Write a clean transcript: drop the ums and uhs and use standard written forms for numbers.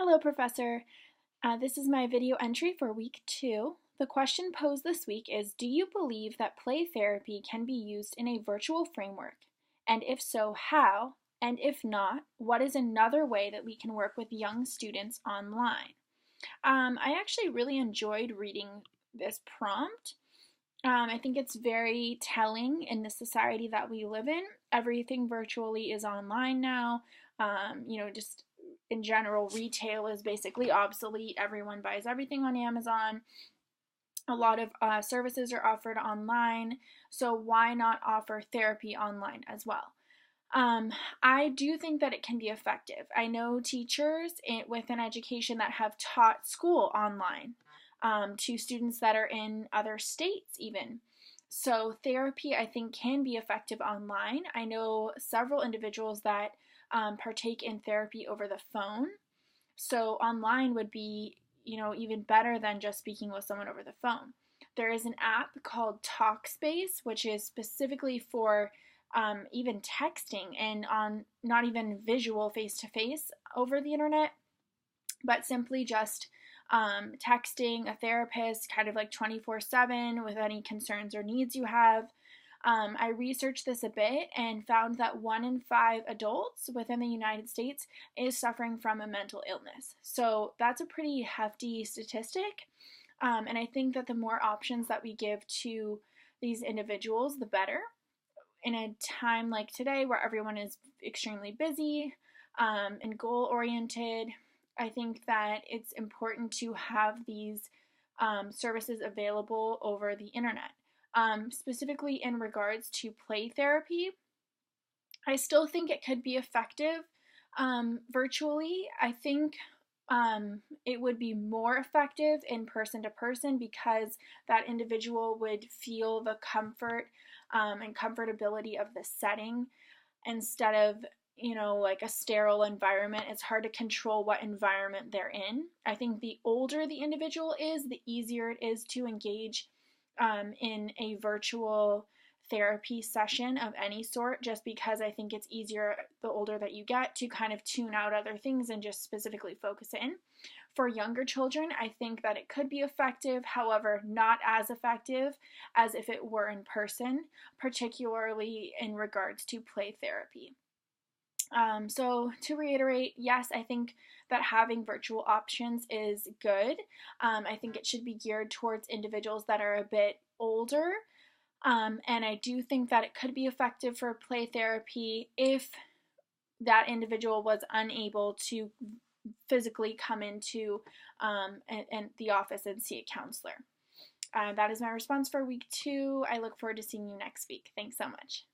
Hello, Professor. This is my video entry for week 2. The question posed this week is, do you believe that play therapy can be used in a virtual framework? And if so, how? And if not, what is another way that we can work with young students online? I actually really enjoyed reading this prompt. I think it's very telling in the society that we live in. Everything virtually is online now. Just in general, retail is basically obsolete. Everyone buys everything on Amazon. A lot of services are offered online. So why not offer therapy online as well? I do think that it can be effective. I know teachers within education that have taught school online to students that are in other states, even. So, therapy, I think, can be effective online. I know several individuals that partake in therapy over the phone. So, online would be, even better than just speaking with someone over the phone. There is an app called Talkspace, which is specifically for even texting and on not even visual face to face over the internet, but simply just texting a therapist kind of like 24/7 with any concerns or needs you have. I researched this a bit and found that 1 in 5 adults within the United States is suffering from a mental illness. So that's a pretty hefty statistic. And I think that the more options that we give to these individuals, the better. In a time like today where everyone is extremely busy and goal oriented, I think that it's important to have these services available over the internet. Specifically in regards to play therapy, I still think it could be effective virtually. I think it would be more effective in person to person because that individual would feel the comfort and comfortability of the setting instead of like a sterile environment. It's hard to control what environment they're in. I think the older the individual is, the easier it is to engage in a virtual therapy session of any sort, just because I think it's easier the older that you get to kind of tune out other things and just specifically focus in. For younger children, I think that it could be effective, however, not as effective as if it were in person, particularly in regards to play therapy. So to reiterate, yes, I think that having virtual options is good. I think it should be geared towards individuals that are a bit older. And I do think that it could be effective for play therapy if that individual was unable to physically come into the office and see a counselor. That is my response for week 2. I look forward to seeing you next week. Thanks so much.